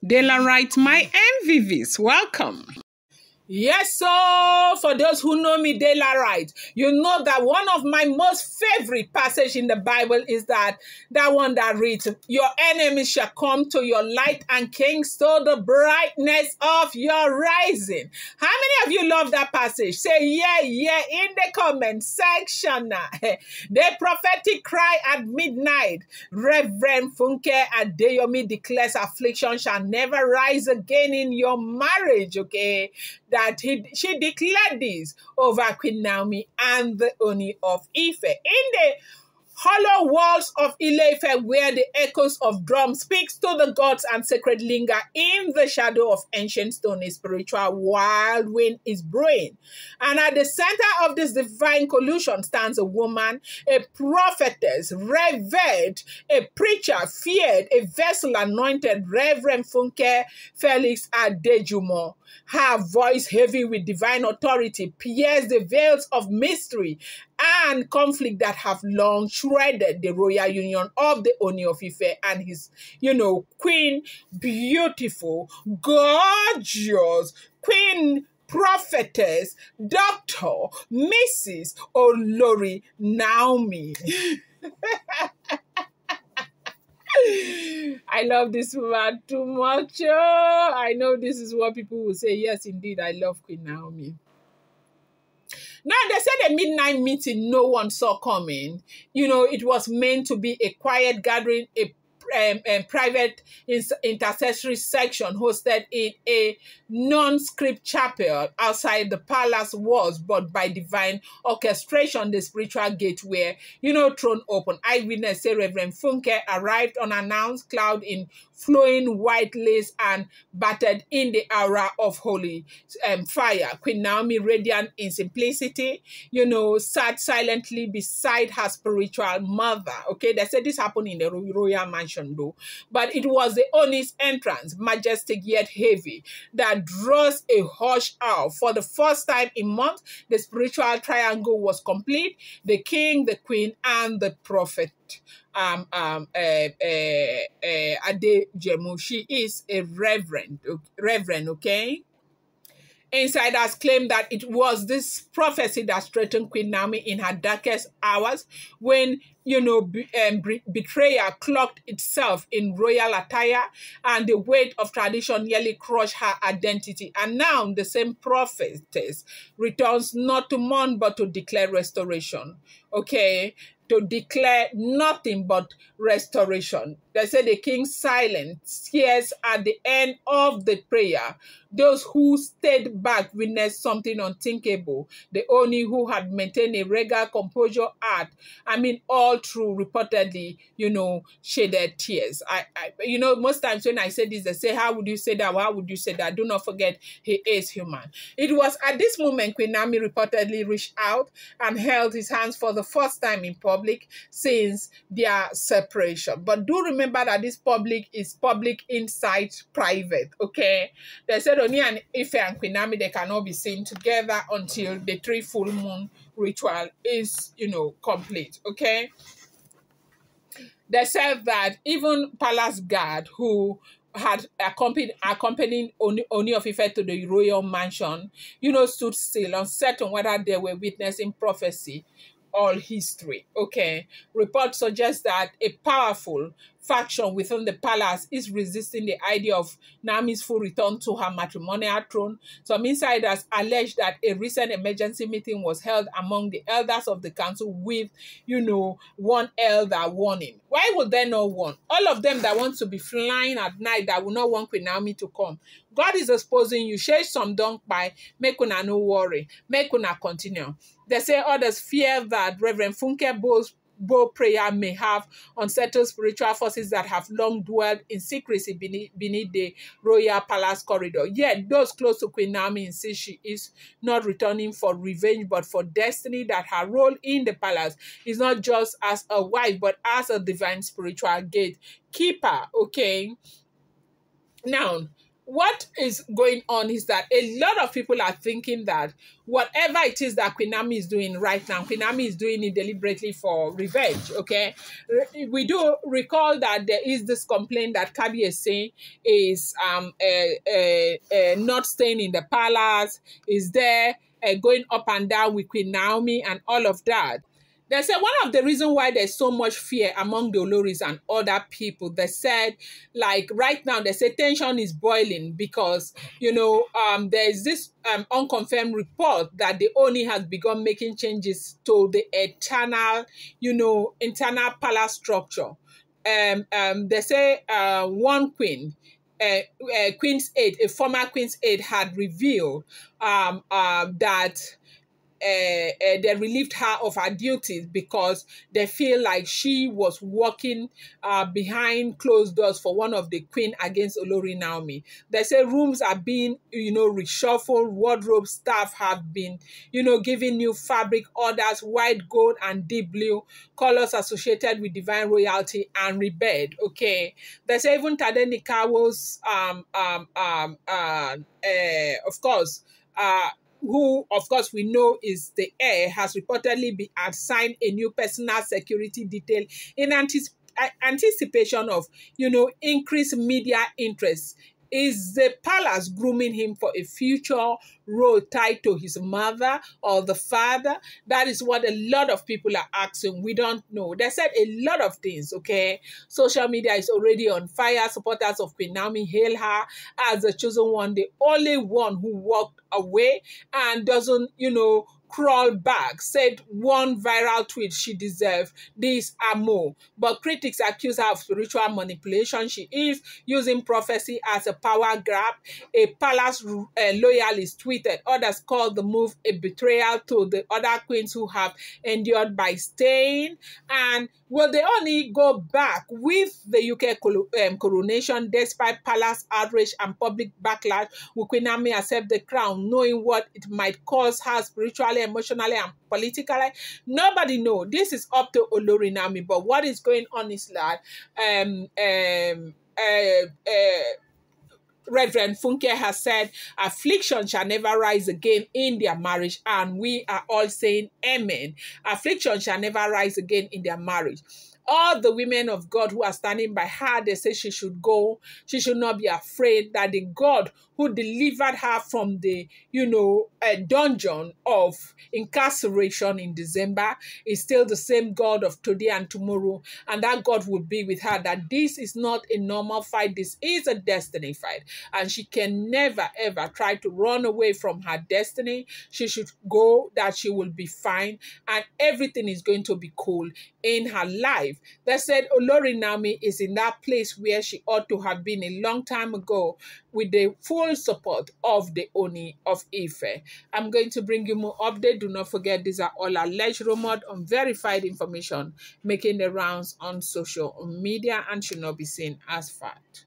Daylight, my MVVs, welcome. Yes, so for those who know me, Daylight, you know that one of my most favorite passage in the Bible is that one that reads, "Your enemies shall come to your light, and kings to the brightness of your rising." How many of you love that passage? Say yeah in the comment section. The prophetic cry at midnight. Rev Funke Adejumo declares affliction shall never rise again in your marriage. Okay. She declared this over Queen Naomi and the Ooni of Ife. In the hollow walls of Ile-Ife, where the echoes of drums speaks to the gods and sacred linger in the shadow of ancient stone, a spiritual wild wind is brewing. And at the center of this divine collusion stands a woman, a prophetess, revered, a preacher, feared, a vessel anointed, Reverend Funke Felix Adejumo. Her voice, heavy with divine authority, pierces the veils of mystery and conflict that have long shredded the royal union of the Ooni of Ife and his, queen, beautiful, gorgeous, queen prophetess, Dr. Mrs. Olori Naomi. I love this woman too much. I know this is what people will say. Yes, indeed, I love Queen Naomi. Now, they said a midnight meeting no one saw coming. It was meant to be a quiet gathering, a private intercessory section hosted in a non-script chapel outside the palace walls, but by divine orchestration, the spiritual gates were, thrown open. Eyewitness say Reverend Funke arrived unannounced, clad in flowing white lace and battered in the aura of holy fire. Queen Naomi, radiant in simplicity, sat silently beside her spiritual mother. Okay, they said this happened in the royal mansion though, but it was the Ooni's entrance, majestic yet heavy, that draws a hush out. For the first time in months, the spiritual triangle was complete: the king, the queen, and the prophet. Adejumo. She is a reverend, okay? Insiders claim that it was this prophecy that strengthened Queen Naomi in her darkest hours when, betrayal cloaked itself in royal attire and the weight of tradition nearly crushed her identity. And now the same prophetess returns not to mourn but to declare restoration, okay? To declare nothing but restoration. They say the king's silence tears at the end of the prayer. Those who stayed back witnessed something unthinkable. The Ooni, who had maintained a regal composure all through, reportedly, shedded tears. Most times when I say this, they say, how would you say that? How would you say that? Do not forget, he is human. It was at this moment Queen Naomi reportedly reached out and held his hands for the first time in public since their separation. But do remember that this public is public inside private, okay? They said Ooni and Ife and Queen Naomi, they cannot be seen together until the 3 full moon ritual is, complete, okay? They said that even palace guard who had accompanied Ooni of Ife to the royal mansion, stood still, uncertain whether they were witnessing prophecy or history, okay? Reports suggest that a powerful faction within the palace is resisting the idea of Naomi's full return to her matrimonial throne. Some insiders allege that a recent emergency meeting was held among the elders of the council with, one elder warning. Why would they not want? All of them that want to be flying at night, that will not want Queen Naomi to come. God is exposing you. Share some dunk by, make una no worry, make una continue. They say others fear that Reverend Funke bold prayer may have unsettled spiritual forces that have long dwelled in secrecy beneath the royal palace corridor. Yet those close to Queen Naomi insist she is not returning for revenge but for destiny, that her role in the palace is not just as a wife but as a divine spiritual gatekeeper, okay? Now, what is going on is that a lot of people are thinking that whatever it is that Queen Naomi is doing right now, Queen Naomi is doing it deliberately for revenge, okay? We do recall that there is this complaint that Kabi is saying is not staying in the palace, is there going up and down with Queen Naomi and all of that. They said one of the reasons why there's so much fear among the Oloris and other people, they said, like right now, they say tension is boiling because, there's this unconfirmed report that the Ooni has begun making changes to the internal palace structure. They say one queen, Queen's Aide, a former Queen's Aide, had revealed that they relieved her of her duties because they feel like she was working behind closed doors for one of the queen against Olori Naomi. They say rooms are being, reshuffled, wardrobe staff have been, giving new fabric orders, white, gold, and deep blue, colors associated with divine royalty and rebed. Okay. They say even Tadenikawo's, of course, who, of course, we know is the heir, has reportedly been assigned a new personal security detail in anticipation of, increased media interest. Is the palace grooming him for a future role tied to his mother or the father? That is what a lot of people are asking. We don't know. They said a lot of things, okay? Social media is already on fire. Supporters of Queen Naomi hail her as the chosen one, the only one who walked away and doesn't, crawl back, said one viral tweet she deserved this and more. But critics accuse her of spiritual manipulation. She is using prophecy as a power grab. A palace loyalist tweeted, others called the move a betrayal to the other queens who have endured by staying. And will they only go back with the UK coronation despite palace outrage and public backlash? Will Queen Naomi accept the crown knowing what it might cause her spiritually, emotionally, and politically? Nobody knows. This is up to Olori Naomi. But what is going on is that Reverend Funke has said, affliction shall never rise again in their marriage. And we are all saying amen. Affliction shall never rise again in their marriage. All the women of God who are standing by her, they say she should go. She should not be afraid that the God who delivered her from the, dungeon of incarceration in December is still the same God of today and tomorrow. And that God will be with her, that this is not a normal fight. This is a destiny fight. And she can never, ever try to run away from her destiny. She should go, that she will be fine. And everything is going to be cool in her life. They said Olori Naomi is in that place where she ought to have been a long time ago, with the full support of the Ooni of Ife. I'm going to bring you more update. Do not forget, these are all alleged, rumored, unverified information making the rounds on social media and should not be seen as fact.